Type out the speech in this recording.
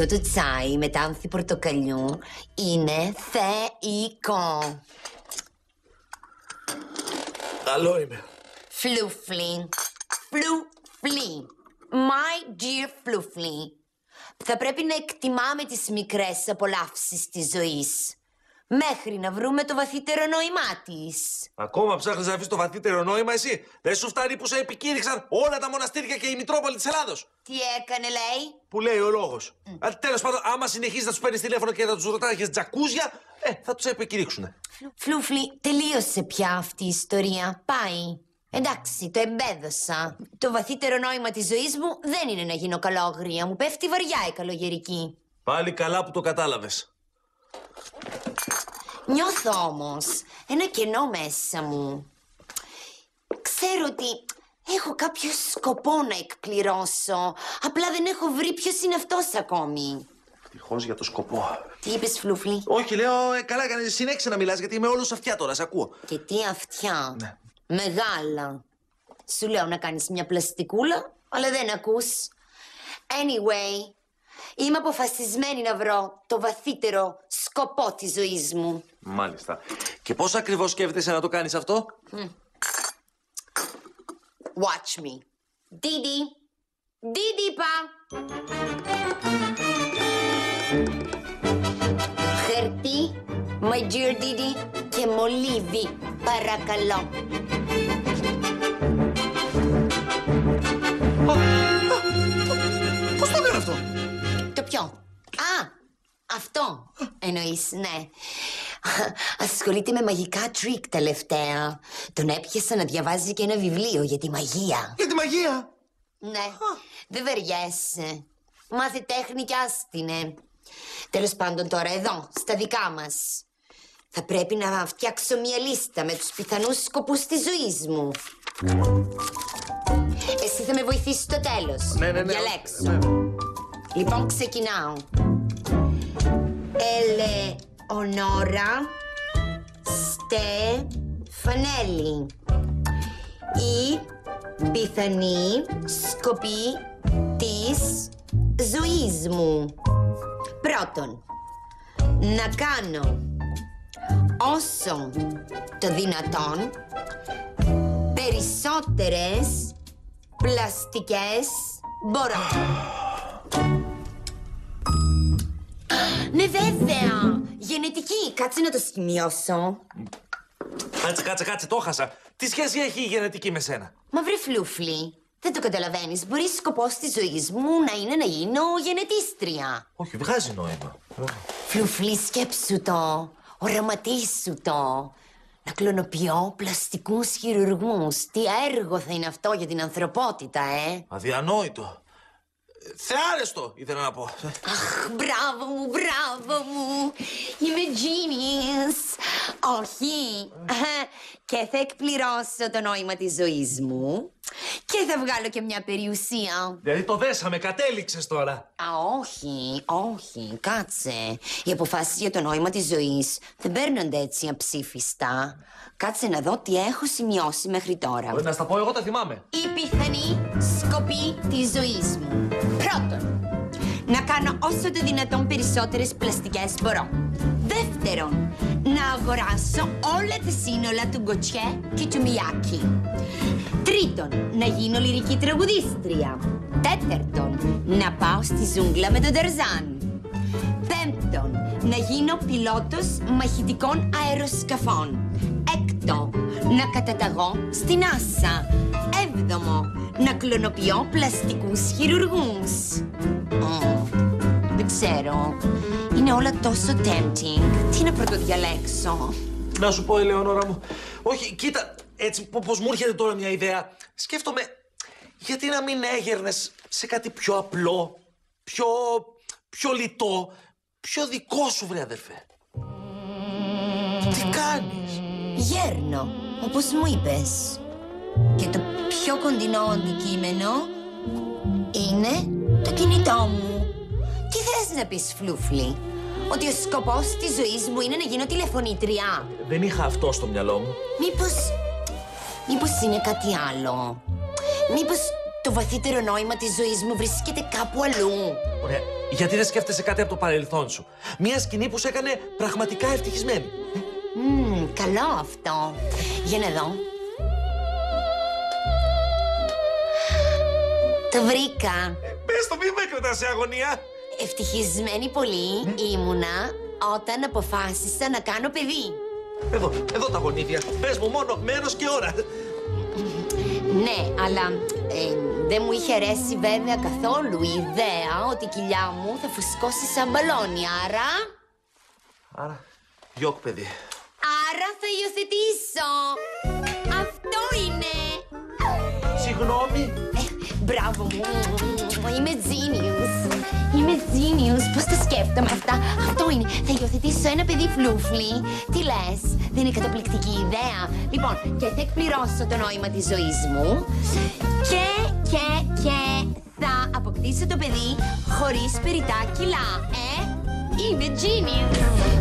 Αυτό το τσάι με τα άνθη πορτοκαλιού είναι θεϊκό. Καλό είναι. Φλούφλι. Φλούφλι. My dear Φλούφλι. Θα πρέπει να εκτιμάμε τις μικρές απολαύσεις της ζωής. Μέχρι να βρούμε το βαθύτερο νόημά της. Ακόμα ψάχνεις να βρεις το βαθύτερο νόημα εσύ? Δεν σου φτάνει που σε επικήρυξαν όλα τα μοναστήρια και η Μητρόπολη της Ελλάδος? Τι έκανε, λέει? Που λέει ο λόγος. Τέλος πάντων, άμα συνεχίζεις να τους παίρνεις τηλέφωνο και να τους ρωτάς για τζακούζια, θα τους επικηρύξουνε. Φλούφλι, τελείωσε πια αυτή η ιστορία. Πάει. Εντάξει, το εμπέδωσα. Το βαθύτερο νόημα της ζωής μου δεν είναι να γίνω καλόγρια. Μου πέφτει βαριά η καλογερική. Πάλι καλά που το κατάλαβες. Νιώθω όμως ένα κενό μέσα μου. Ξέρω ότι έχω κάποιο σκοπό να εκπληρώσω. Απλά δεν έχω βρει ποιος είναι αυτός ακόμη. Ευτυχώς για το σκοπό. Τι είπες, Φλούφλι? Όχι, λέω, καλά έκανες, συνέχισε να μιλάς γιατί είμαι όλος αυτιά τώρα, σε ακούω. Και τι αυτιά? Ναι. Μεγάλα. Σου λέω να κάνεις μια πλαστικούλα, αλλά δεν ακούς. Anyway, είμαι αποφασισμένη να βρω το βαθύτερο σκοπό της ζωής μου. Μάλιστα. Και πώς ακριβώς σκέφτεσαι να το κάνεις αυτό? Watch me. Didi. Didi, πα. Χαρτί, my dear Didi, και μολύβι, παρακαλώ. Πώς το έκανε αυτό? Το ποιο? Α, αυτό εννοείς, ναι. Ασχολείται με μαγικά τρίκ τελευταία. Τον έπιασα να διαβάζει και ένα βιβλίο για τη μαγεία. Για τη μαγεία? Ναι, δεν βαριέσαι. Μάθε τέχνη κι άστινε. Τέλος πάντων τώρα εδώ, στα δικά μας. Θα πρέπει να φτιάξω μια λίστα με τους πιθανούς σκοπούς της ζωής μου. Εσύ θα με βοηθήσεις στο τέλος. Ναι. Διαλέξω. Ναι. Λοιπόν, ξεκινάω. Ελεονόρα Στεφανέλη. Η πιθανή σκοπή της ζωής μου. Πρώτον, να κάνω όσο το δυνατόν περισσότερες πλαστικές μπορώ. Ναι, βέβαια. Γενετική. Κάτσε να το σημειώσω. Κάτσε, το χάσα. Τι σχέση έχει η γενετική με σένα? Μα βρε, Φλούφλι, δεν το καταλαβαίνεις. Μπορεί σκοπός της ζωής μου να είναι να γίνω γενετίστρια. Όχι, βγάζει νόημα. Φλούφλι, σκέψου το. Οραματίσου το. Να κλωνοποιώ πλαστικούς χειρουργούς. Τι έργο θα είναι αυτό για την ανθρωπότητα, Αδιανόητο. Θεάρεστο, ήθελα να πω. Αχ, μπράβο μου. Είμαι genius. Όχι. Και θα εκπληρώσω το νόημα της ζωής μου. Και θα βγάλω και μια περιουσία. Δηλαδή το δέσαμε, κατέληξες τώρα. Α, όχι. Κάτσε. Οι αποφάσεις για το νόημα της ζωής δεν παίρνονται έτσι αψήφιστα. Κάτσε να δω τι έχω σημειώσει μέχρι τώρα. Να στα πω, εγώ τα θυμάμαι. Η πιθανή σκοπή της ζωής μου. Πρώτον, να κάνω όσο το δυνατόν περισσότερες πλαστικές μπορώ. Δεύτερον, να αγοράσω όλα τα σύνολα του Γκοτσιέ και του Μιάκη. Τρίτον, να γίνω λυρική τραγουδίστρια. Τέταρτον, να πάω στη ζούγκλα με τον Ταρζάν. Πέμπτον, να γίνω πιλότος μαχητικών αεροσκαφών. Έκτο, να καταταγώ στην Άσα. Έβδομο, να κλωνοποιώ πλαστικούς χειρουργούς. Δεν ξέρω. Είναι όλα τόσο tempting. Τι να πρωτοδιαλέξω? Να σου πω, Ελεονόρα μου. Όχι, κοίτα, έτσι πως μου έρχεται τώρα μια ιδέα. Σκέφτομαι, γιατί να μην έγερνες σε κάτι πιο απλό, πιο λιτό, πιο δικό σου, βρε αδερφέ. Τι κάνεις? Γέρνω, όπως μου είπες. Και το πιο κοντινό αντικείμενο είναι το κινητό μου. Τι θες να πεις, Φλούφλι? Ότι ο σκοπός της ζωής μου είναι να γίνω τηλεφωνήτρια? Δεν είχα αυτό στο μυαλό μου. Μήπως είναι κάτι άλλο? Μήπως Το βαθύτερο νόημα της ζωής μου βρίσκεται κάπου αλλού. Ωραία. Γιατί δεν σκέφτεσαι κάτι από το παρελθόν σου? Μια σκηνή που σε έκανε πραγματικά ευτυχισμένη. Καλό αυτό. Για να δω. Το βρήκα. Πες το, μη με κρατάς σε αγωνία. Ευτυχισμένη πολύ ήμουνα όταν αποφάσισα να κάνω παιδί. Εδώ τα γονίδια. Πες μου μόνο μέρος και ώρα. Ναι, αλλά δεν μου είχε αρέσει βέβαια καθόλου η ιδέα ότι η κοιλιά μου θα φουσκώσει σαν μπαλόνι, Άρα, γιοκ, παιδί. Άρα θα υιοθετήσω. Αυτό είναι. Συγγνώμη. Μπράβο μου. Είμαι genius. Είμαι genius. Πώς τα σκέφτομαι αυτά. Αυτό είναι. Θα υιοθετήσω ένα παιδί φλούφλι. Τι λες, δεν είναι καταπληκτική ιδέα? Λοιπόν, και θα εκπληρώσω το νόημα της ζωής μου. Και θα αποκτήσω το παιδί χωρίς περιττά κιλά. Είμαι genius.